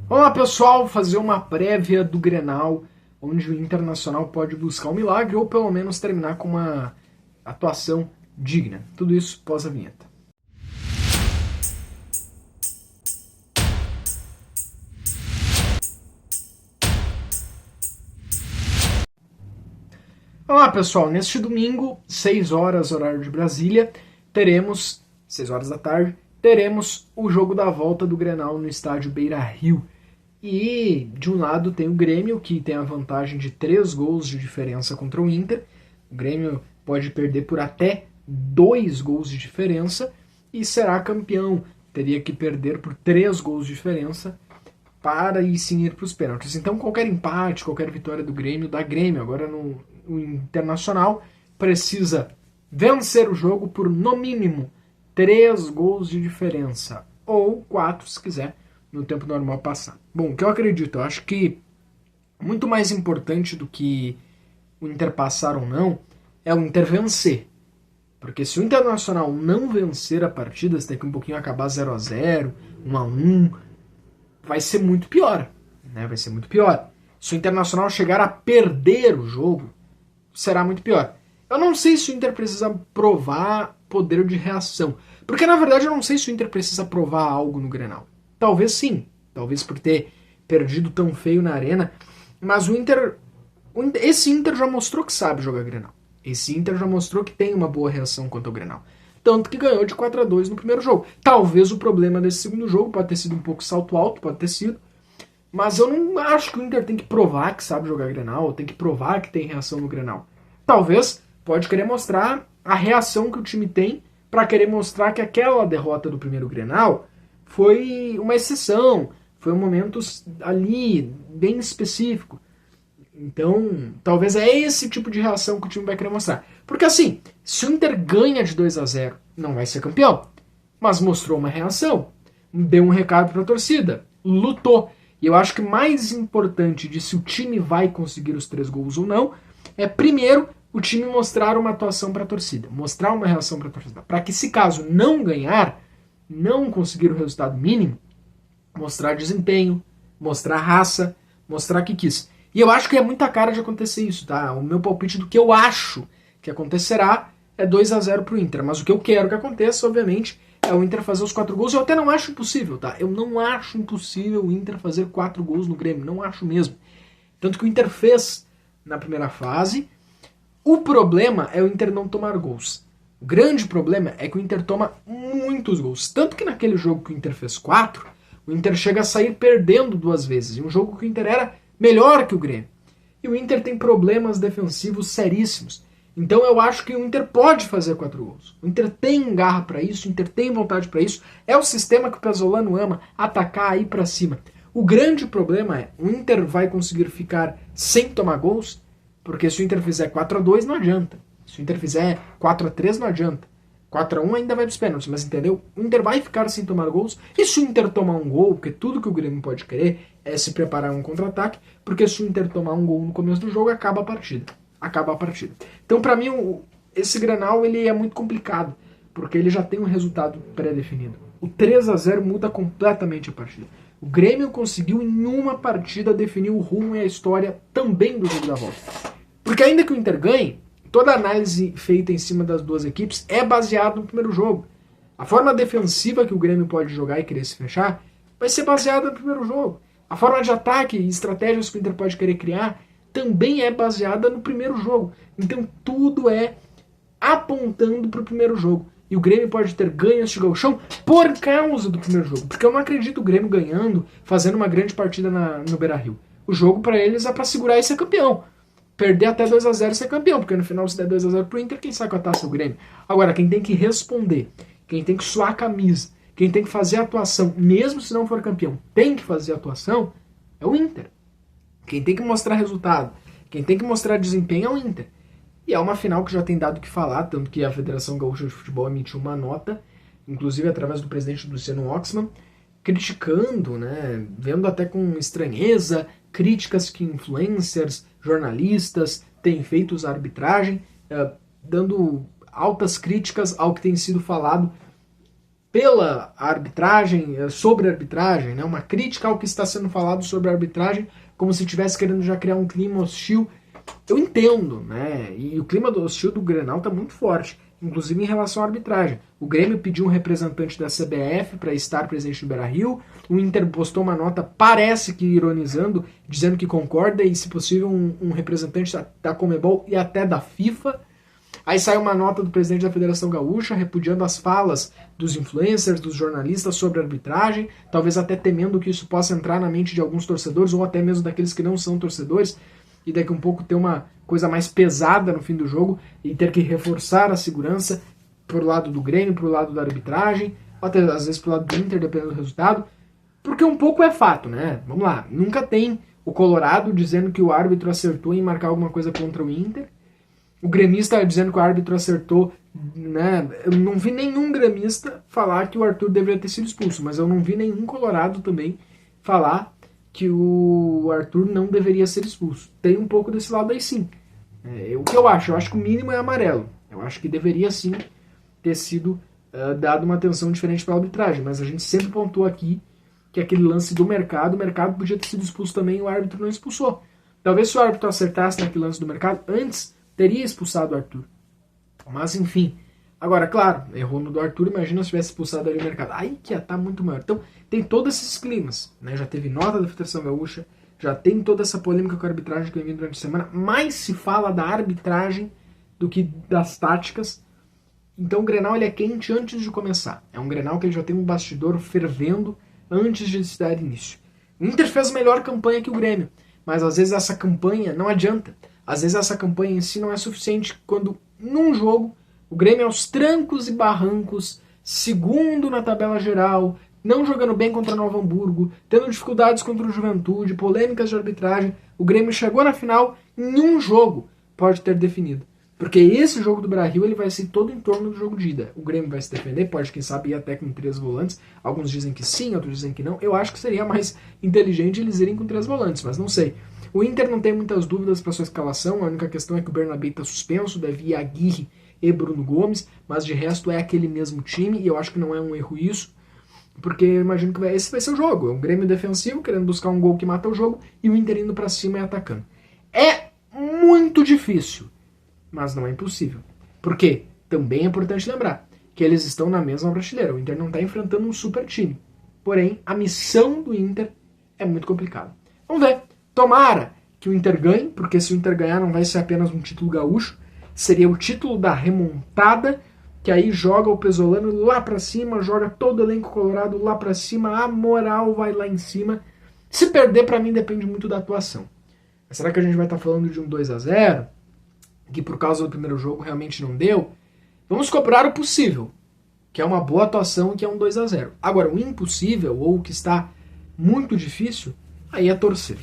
Olá pessoal, fazer uma prévia do Grenal, onde o Internacional pode buscar um milagre ou pelo menos terminar com uma atuação digna. Tudo isso pós a vinheta. Olá pessoal, neste domingo, 6 horas, horário de Brasília, teremos, 6 horas da tarde, teremos o jogo da volta do Grenal no estádio Beira-Rio. E de um lado tem o Grêmio, que tem a vantagem de 3 gols de diferença contra o Inter. O Grêmio pode perder por até 2 gols de diferença e será campeão. Teria que perder por 3 gols de diferença para aí sim ir para os pênaltis. Então qualquer empate, qualquer vitória do Grêmio, dá Grêmio. Agora no Internacional precisa vencer o jogo por no mínimo 3 gols de diferença. Ou 4 se quiser, no tempo normal passar. Bom, o que eu acredito, eu acho que muito mais importante do que o Inter passar ou não é o Inter vencer. Porque se o Internacional não vencer a partida, se daqui um pouquinho acabar 0-0, 1-1, vai ser muito pior. Né? Vai ser muito pior. Se o Internacional chegar a perder o jogo, será muito pior. Eu não sei se o Inter precisa provar poder de reação. Porque na verdade eu não sei se o Inter precisa provar algo no Grenal. Talvez sim, talvez por ter perdido tão feio na arena, mas esse Inter já mostrou que sabe jogar Grenal. Esse Inter já mostrou que tem uma boa reação quanto ao Grenal. Tanto que ganhou de 4-2 no primeiro jogo. Talvez o problema desse segundo jogo pode ter sido um pouco salto alto, pode ter sido, mas eu não acho que o Inter tem que provar que sabe jogar Grenal, ou tem que provar que tem reação no Grenal. Talvez pode querer mostrar a reação que o time tem para querer mostrar que aquela derrota do primeiro Grenal foi uma exceção, foi um momento ali bem específico. Então, talvez é esse tipo de reação que o time vai querer mostrar. Porque assim, se o Inter ganha de 2-0, não vai ser campeão. Mas mostrou uma reação, deu um recado para a torcida, lutou. E eu acho que mais importante de se o time vai conseguir os 3 gols ou não, é primeiro o time mostrar uma atuação para a torcida, mostrar uma reação para a torcida. Para que se caso não ganhar, não conseguir o resultado mínimo, mostrar desempenho, mostrar raça, mostrar que quis. E eu acho que é muita cara de acontecer isso, tá? O meu palpite do que eu acho que acontecerá é 2-0 pro Inter. Mas o que eu quero que aconteça, obviamente, é o Inter fazer os 4 gols. Eu até não acho impossível, tá? Eu não acho impossível o Inter fazer 4 gols no Grêmio. Não acho mesmo. Tanto que o Inter fez na primeira fase. O problema é o Inter não tomar gols. O grande problema é que o Inter toma muitos gols. Tanto que naquele jogo que o Inter fez 4, o Inter chega a sair perdendo 2 vezes. Em um jogo que o Inter era melhor que o Grêmio. E o Inter tem problemas defensivos seríssimos. Então eu acho que o Inter pode fazer 4 gols. O Inter tem garra para isso, o Inter tem vontade para isso. É o sistema que o Pesolano ama, atacar, ir para cima. O grande problema é, o Inter vai conseguir ficar sem tomar gols? Porque se o Inter fizer 4-2 não adianta. Se o Inter fizer 4-3 não adianta. 4-1 ainda vai pros pênaltis, mas entendeu? O Inter vai ficar sem tomar gols. E se o Inter tomar um gol, porque tudo que o Grêmio pode querer é se preparar um contra-ataque, porque se o Inter tomar um gol no começo do jogo, acaba a partida. Acaba a partida. Então, pra mim, esse Grenal ele é muito complicado, porque ele já tem um resultado pré-definido. O 3-0 muda completamente a partida. O Grêmio conseguiu em uma partida definir o rumo e a história também do jogo da volta. Porque ainda que o Inter ganhe, toda a análise feita em cima das duas equipes é baseada no primeiro jogo. A forma defensiva que o Grêmio pode jogar e querer se fechar vai ser baseada no primeiro jogo. A forma de ataque e estratégias que o Inter pode querer criar também é baseada no primeiro jogo. Então tudo é apontando para o primeiro jogo. E o Grêmio pode ter ganho este gauchão por causa do primeiro jogo. Porque eu não acredito o Grêmio ganhando, fazendo uma grande partida no Beira-Rio. O jogo para eles é para segurar e ser campeão. Perder até 2-0 e ser campeão, porque no final se der 2-0 pro Inter, quem sai com a taça é o Grêmio. Agora, quem tem que responder, quem tem que suar a camisa, quem tem que fazer a atuação, mesmo se não for campeão, tem que fazer a atuação, é o Inter. Quem tem que mostrar resultado, quem tem que mostrar desempenho é o Inter. E é uma final que já tem dado o que falar, tanto que a Federação Gaúcha de Futebol emitiu uma nota, inclusive através do presidente Luciano Oxman, criticando, né, vendo até com estranheza, críticas que influencers, jornalistas têm feito à arbitragem, dando altas críticas ao que tem sido falado pela arbitragem, sobre a arbitragem, né? Uma crítica ao que está sendo falado sobre a arbitragem, como se estivesse querendo já criar um clima hostil. Eu entendo, né? E o clima hostil do Grenal está muito forte, inclusive em relação à arbitragem. O Grêmio pediu um representante da CBF para estar presente no Beira-Rio, o Inter postou uma nota, parece que ironizando, dizendo que concorda, e se possível um representante da Conmebol e até da FIFA. Aí sai uma nota do presidente da Federação Gaúcha repudiando as falas dos influencers, dos jornalistas sobre a arbitragem, talvez até temendo que isso possa entrar na mente de alguns torcedores, ou até mesmo daqueles que não são torcedores, e daqui a um pouco ter uma coisa mais pesada no fim do jogo e ter que reforçar a segurança pro lado do Grêmio, pro lado da arbitragem, ou até às vezes pro lado do Inter, dependendo do resultado, porque um pouco é fato, né? Vamos lá, nunca tem o Colorado dizendo que o árbitro acertou em marcar alguma coisa contra o Inter, o gremista dizendo que o árbitro acertou, né? Eu não vi nenhum gremista falar que o Arthur deveria ter sido expulso, mas eu não vi nenhum colorado também falar que o Arthur não deveria ser expulso. Tem um pouco desse lado aí sim. O que eu acho que o mínimo é amarelo. Eu acho que deveria sim ter sido dado uma atenção diferente para a arbitragem, mas a gente sempre pontuou aqui que aquele lance do mercado, o mercado podia ter sido expulso também e o árbitro não expulsou. Talvez se o árbitro acertasse naquele lance do mercado, antes teria expulsado o Arthur. Mas enfim. Agora, claro, errou no do Arthur, imagina se tivesse expulsado ali o mercado. Aí que ia estar muito maior. Então, tem todos esses climas, né? Já teve nota da Federação Gaúcha, já tem toda essa polêmica com a arbitragem que vem vindo durante a semana, mais se fala da arbitragem do que das táticas. Então o Grenal ele é quente antes de começar. É um Grenal que ele já tem um bastidor fervendo antes de se dar início. O Inter fez melhor campanha que o Grêmio, mas às vezes essa campanha não adianta. Às vezes essa campanha em si não é suficiente quando, num jogo, o Grêmio aos trancos e barrancos, segundo na tabela geral, não jogando bem contra o Novo Hamburgo, tendo dificuldades contra o Juventude, polêmicas de arbitragem, o Grêmio chegou na final, em um jogo pode ter definido. Porque esse jogo do Beira-Rio ele vai ser todo em torno do jogo de ida. O Grêmio vai se defender, pode quem sabe ir até com 3 volantes. Alguns dizem que sim, outros dizem que não. Eu acho que seria mais inteligente eles irem com 3 volantes, mas não sei. O Inter não tem muitas dúvidas para sua escalação, a única questão é que o Bernabé está suspenso, deve ir Aguirre e Bruno Gomes, mas de resto é aquele mesmo time, e eu acho que não é um erro isso, porque eu imagino que esse vai ser o jogo. É um Grêmio defensivo, querendo buscar um gol que mata o jogo, e o Inter indo para cima e atacando. É muito difícil, mas não é impossível. Por quê? Também é importante lembrar que eles estão na mesma prateleira. O Inter não está enfrentando um super time. Porém, a missão do Inter é muito complicada. Vamos ver. Tomara que o Inter ganhe, porque se o Inter ganhar não vai ser apenas um título gaúcho, seria o título da remontada, que aí joga o Pesolano lá pra cima, joga todo o elenco colorado lá pra cima, a moral vai lá em cima. Se perder, pra mim, depende muito da atuação. Mas será que a gente vai estar falando de um 2-0, que por causa do primeiro jogo realmente não deu? Vamos cobrar o possível, que é uma boa atuação e que é um 2-0. Agora, o impossível, ou o que está muito difícil, aí é torcer.